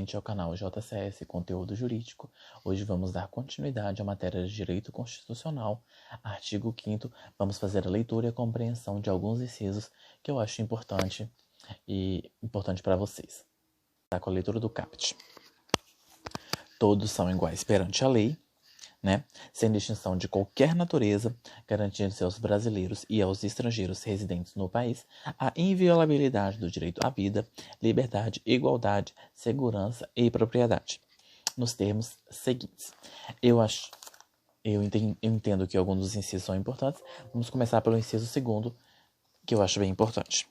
novamente ao canal JCS Conteúdo Jurídico. Hoje vamos dar continuidade à matéria de Direito Constitucional, artigo 5º. Vamos fazer a leitura e a compreensão de alguns incisos que eu acho importante para vocês. Tá, com a leitura do caput. Todos são iguais perante a lei, sem distinção de qualquer natureza, garantindo-se aos brasileiros e aos estrangeiros residentes no país a inviolabilidade do direito à vida, liberdade, igualdade, segurança e propriedade, nos termos seguintes. Eu entendo que alguns dos incisos são importantes. Vamos começar pelo inciso 2º, que eu acho bem importante.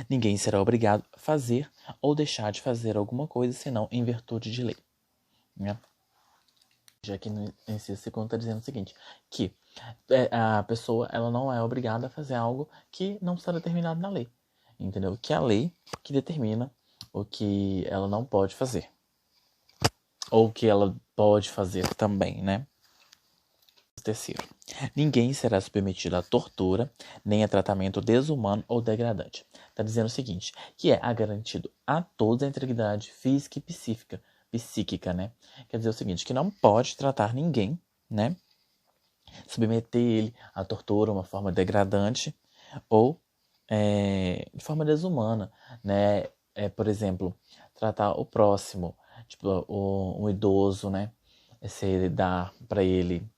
Ninguém será obrigado a fazer ou deixar de fazer alguma coisa senão em virtude de lei. Já que no inciso 2º está dizendo o seguinte, que a pessoa ela não é obrigada a fazer algo que não está determinado na lei, entendeu? Que é a lei que determina o que ela não pode fazer, ou o que ela pode fazer também, Terceiro, ninguém será submetido a tortura, nem a tratamento desumano ou degradante. Está dizendo o seguinte, que é garantido a todos a integridade física e psíquica, Quer dizer o seguinte, que não pode tratar ninguém, submeter ele à tortura, uma forma degradante ou de forma desumana, por exemplo, tratar o próximo, tipo um idoso, se dar para ele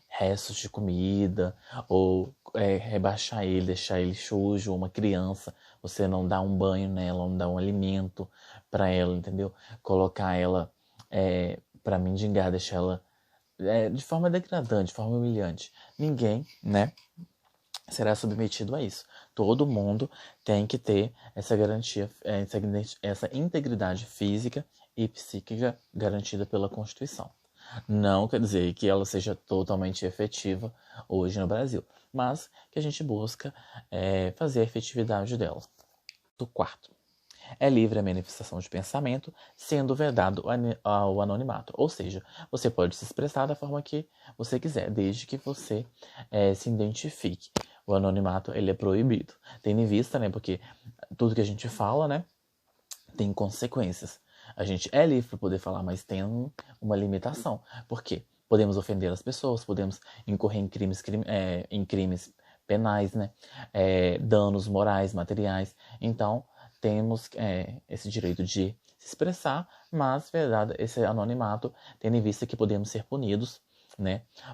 restos de comida ou rebaixar ele, deixar ele sujo, uma criança, você não dá um banho nela, não dá um alimento para ela, entendeu? Colocar ela para mendigar, deixar ela de forma degradante, de forma humilhante. Ninguém, será submetido a isso. Todo mundo tem que ter essa garantia, essa integridade física e psíquica garantida pela Constituição. Não quer dizer que ela seja totalmente efetiva hoje no Brasil, mas que a gente busca fazer a efetividade dela. Do 4º. É livre a manifestação de pensamento, sendo vedado ao anonimato. Ou seja, você pode se expressar da forma que você quiser, desde que você se identifique. O anonimato ele é proibido. Tendo em vista, porque tudo que a gente fala, tem consequências. A gente é livre para poder falar, mas tem uma limitação. Por quê? Podemos ofender as pessoas, podemos incorrer em crimes penais, danos morais, materiais. Então, temos esse direito de se expressar, mas, verdade, esse anonimato, tendo em vista que podemos ser punidos,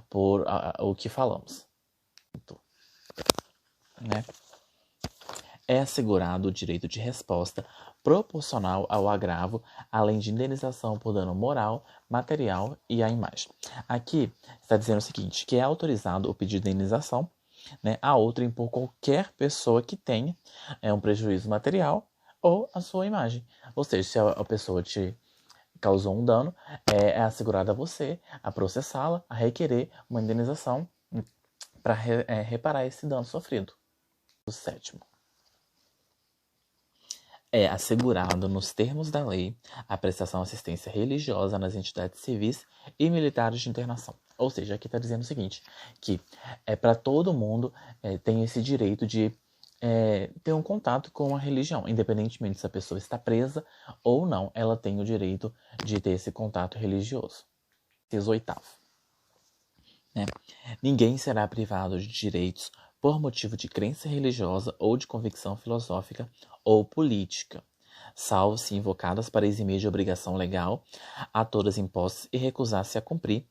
por o que falamos. É assegurado o direito de resposta proporcional ao agravo, além de indenização por dano moral, material e à imagem. Aqui está dizendo o seguinte, que é autorizado o pedido de indenização a outrem por qualquer pessoa que tenha um prejuízo material ou a sua imagem. Ou seja, se a pessoa te causou um dano, é assegurado a você a processá-la, a requerer uma indenização para reparar esse dano sofrido. O 7º. É assegurado, nos termos da lei, a prestação de assistência religiosa nas entidades civis e militares de internação. Ou seja, aqui está dizendo o seguinte, que para todo mundo tem esse direito de ter um contato com a religião, independentemente se a pessoa está presa ou não, ela tem o direito de ter esse contato religioso. Inciso 8º. Ninguém será privado de direitos por motivo de crença religiosa ou de convicção filosófica ou política, salvo se invocadas para eximir de obrigação legal a todas impostas e recusar-se a cumprir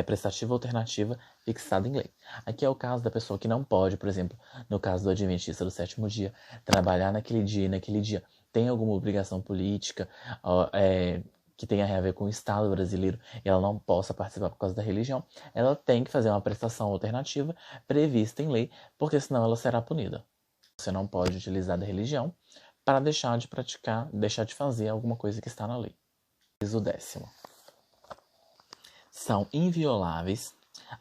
prestativa alternativa fixada em lei. Aqui é o caso da pessoa que não pode, por exemplo, no caso do adventista do 7º dia, trabalhar naquele dia e naquele dia tem alguma obrigação política, que tenha a ver com o Estado brasileiro e ela não possa participar por causa da religião, ela tem que fazer uma prestação alternativa prevista em lei, porque senão ela será punida. Você não pode utilizar da religião para deixar de praticar, deixar de fazer alguma coisa que está na lei. Inciso 10º. São invioláveis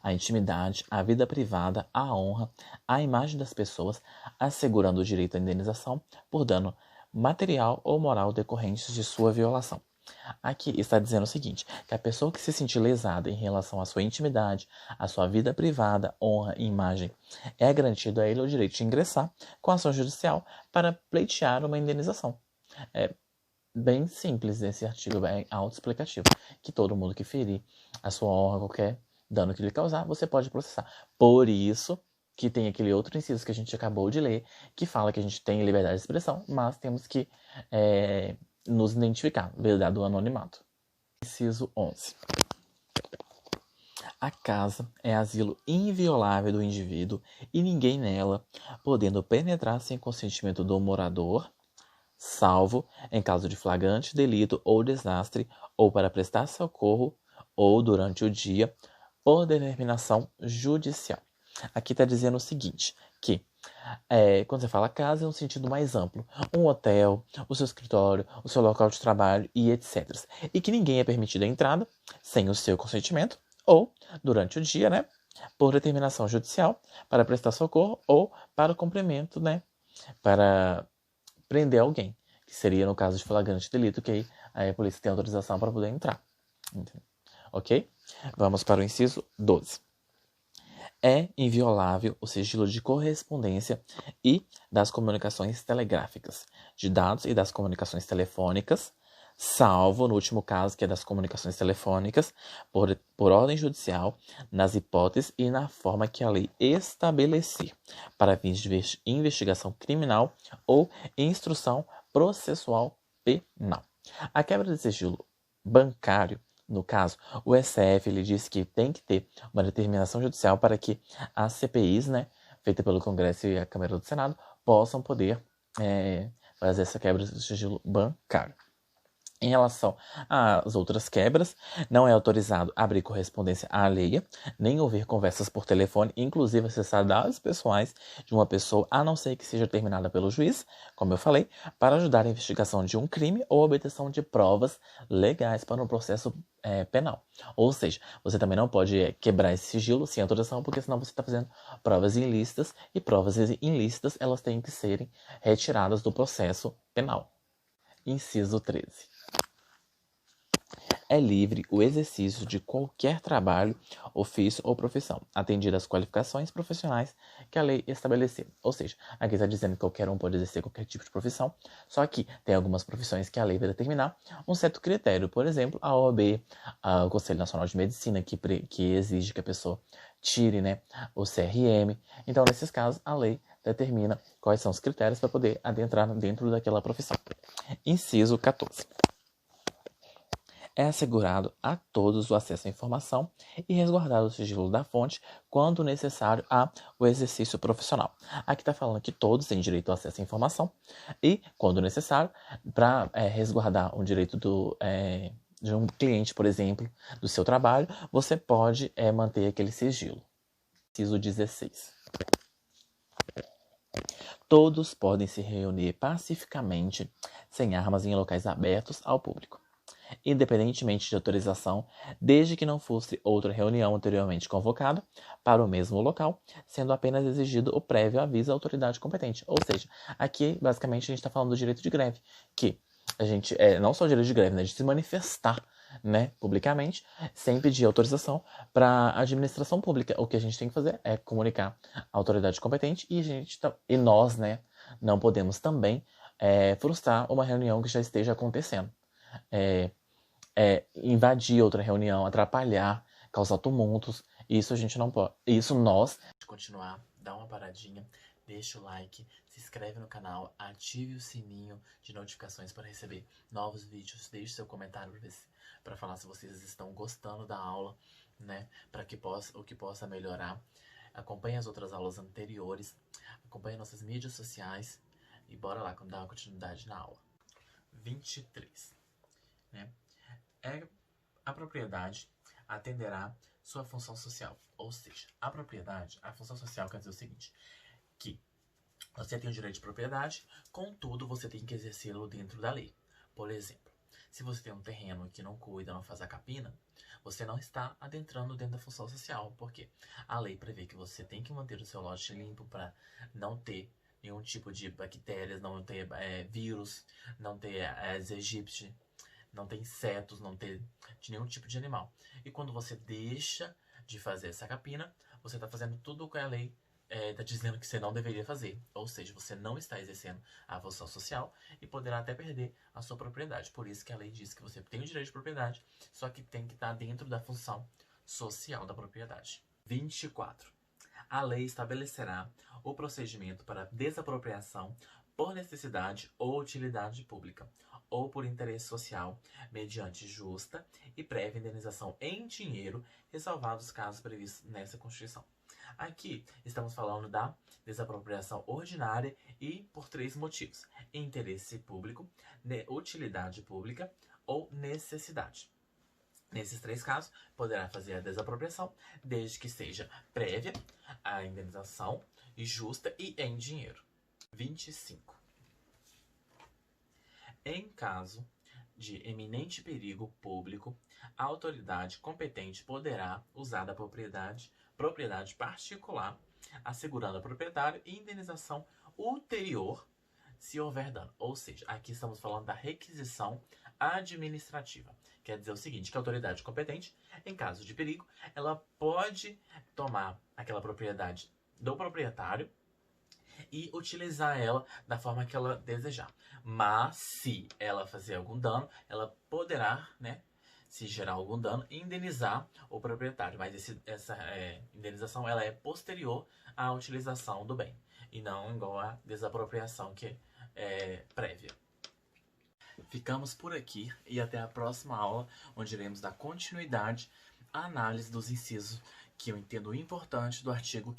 a intimidade, a vida privada, a honra, a imagem das pessoas, assegurando o direito à indenização por dano material ou moral decorrentes de sua violação. Aqui está dizendo o seguinte, que a pessoa que se sentir lesada em relação à sua intimidade, à sua vida privada, honra e imagem, é garantido a ele o direito de ingressar com ação judicial para pleitear uma indenização. bem simples esse artigo, bem autoexplicativo, que todo mundo que ferir a sua honra, qualquer dano que lhe causar, você pode processar. Por isso que tem aquele outro inciso que a gente acabou de ler, que fala que a gente tem liberdade de expressão, mas temos que nos identificar, verdade do anonimato. Inciso 11. A casa é asilo inviolável do indivíduo e ninguém nela, podendo penetrar sem consentimento do morador, salvo em caso de flagrante delito ou desastre, ou para prestar socorro, ou durante o dia, por determinação judicial. Aqui está dizendo o seguinte, que quando você fala casa, é um sentido mais amplo. Um hotel, o seu escritório, o seu local de trabalho e etc. E que ninguém é permitido a entrada sem o seu consentimento, ou durante o dia, né? Por determinação judicial, para prestar socorro ou para o cumprimento, né? Para prender alguém, que seria no caso de flagrante delito, que aí a polícia tem autorização para poder entrar. Ok? Vamos para o inciso 12. É inviolável o sigilo de correspondência e das comunicações telegráficas, de dados e das comunicações telefônicas, salvo, no último caso, que é das comunicações telefônicas, por ordem judicial, nas hipóteses e na forma que a lei estabelecer, para fins de investigação criminal ou instrução processual penal. A quebra de sigilo bancário, no caso, o STF ele disse que tem que ter uma determinação judicial para que as CPIs, né, feita pelo Congresso e a Câmara do Senado, possam poder fazer essa quebra de sigilo bancário. Em relação às outras quebras, não é autorizado abrir correspondência alheia, nem ouvir conversas por telefone, inclusive acessar dados pessoais de uma pessoa, a não ser que seja determinada pelo juiz, como eu falei, para ajudar a investigação de um crime ou obtenção de provas legais para um processo penal. Ou seja, você também não pode quebrar esse sigilo sem autorização, porque senão você está fazendo provas ilícitas, e provas ilícitas elas têm que serem retiradas do processo penal. Inciso 13. É livre o exercício de qualquer trabalho, ofício ou profissão, atendidas as qualificações profissionais que a lei estabelecer. Ou seja, aqui está dizendo que qualquer um pode exercer qualquer tipo de profissão, só que tem algumas profissões que a lei vai determinar um certo critério. Por exemplo, a OAB, o Conselho Nacional de Medicina, que exige que a pessoa tire, né, o CRM. Então, nesses casos, a lei determina quais são os critérios para poder adentrar dentro daquela profissão. Inciso 14. É assegurado a todos o acesso à informação e resguardado o sigilo da fonte quando necessário ao exercício profissional. Aqui está falando que todos têm direito ao acesso à informação e, quando necessário, para resguardar o direito de um cliente, por exemplo, do seu trabalho, você pode manter aquele sigilo. Inciso 16. Todos podem se reunir pacificamente, sem armas, em locais abertos ao público, independentemente de autorização, desde que não fosse outra reunião anteriormente convocada para o mesmo local, sendo apenas exigido o prévio aviso à autoridade competente. Ou seja, aqui basicamente a gente está falando do direito de greve, que a gente, não só o direito de greve, né, de se manifestar, né, publicamente, sem pedir autorização para a administração pública. O que a gente tem que fazer é comunicar à autoridade competente e nós, né, não podemos também frustrar uma reunião que já esteja acontecendo. Invadir outra reunião, atrapalhar, causar tumultos. Isso a gente não pode. Isso nós. Continuar, dá uma paradinha, deixa o like, se inscreve no canal, ative o sininho de notificações para receber novos vídeos, deixe seu comentário para falar se vocês estão gostando da aula, né? Para que possa melhorar. Acompanhe as outras aulas anteriores, acompanhe nossas mídias sociais e bora lá dar uma continuidade na aula. 23, né? A propriedade atenderá sua função social. Ou seja, a função social quer dizer o seguinte, que você tem o direito de propriedade, contudo, você tem que exercê-lo dentro da lei. Por exemplo, se você tem um terreno que não cuida, não faz a capina, você não está adentrando dentro da função social, porque a lei prevê que você tem que manter o seu lote limpo para não ter nenhum tipo de bactérias, não ter vírus, não ter Aedes aegypti, não ter insetos, não ter de nenhum tipo de animal. E quando você deixa de fazer essa capina, você está fazendo tudo o que a lei está dizendo que você não deveria fazer. Ou seja, você não está exercendo a função social e poderá até perder a sua propriedade. Por isso que a lei diz que você tem o direito de propriedade, só que tem que estar dentro da função social da propriedade. 24. A lei estabelecerá o procedimento para desapropriação por necessidade ou utilidade pública, ou por interesse social, mediante justa e prévia indenização em dinheiro, ressalvados os casos previstos nessa Constituição. Aqui estamos falando da desapropriação ordinária e por 3 motivos: interesse público, utilidade pública ou necessidade. Nesses 3 casos, poderá fazer a desapropriação, desde que seja prévia a indenização, justa e em dinheiro. 25. Em caso de eminente perigo público, a autoridade competente poderá usar da propriedade particular, assegurando ao proprietário indenização ulterior se houver dano. Ou seja, aqui estamos falando da requisição administrativa. Quer dizer o seguinte, que a autoridade competente, em caso de perigo, ela pode tomar aquela propriedade do proprietário e utilizar ela da forma que ela desejar. Mas se ela fazer algum dano, ela poderá, né, se gerar algum dano, indenizar o proprietário. Mas essa indenização ela é posterior à utilização do bem e não igual à desapropriação que é prévia. Ficamos por aqui e até a próxima aula, onde iremos dar continuidade à análise dos incisos que eu entendo importante do artigo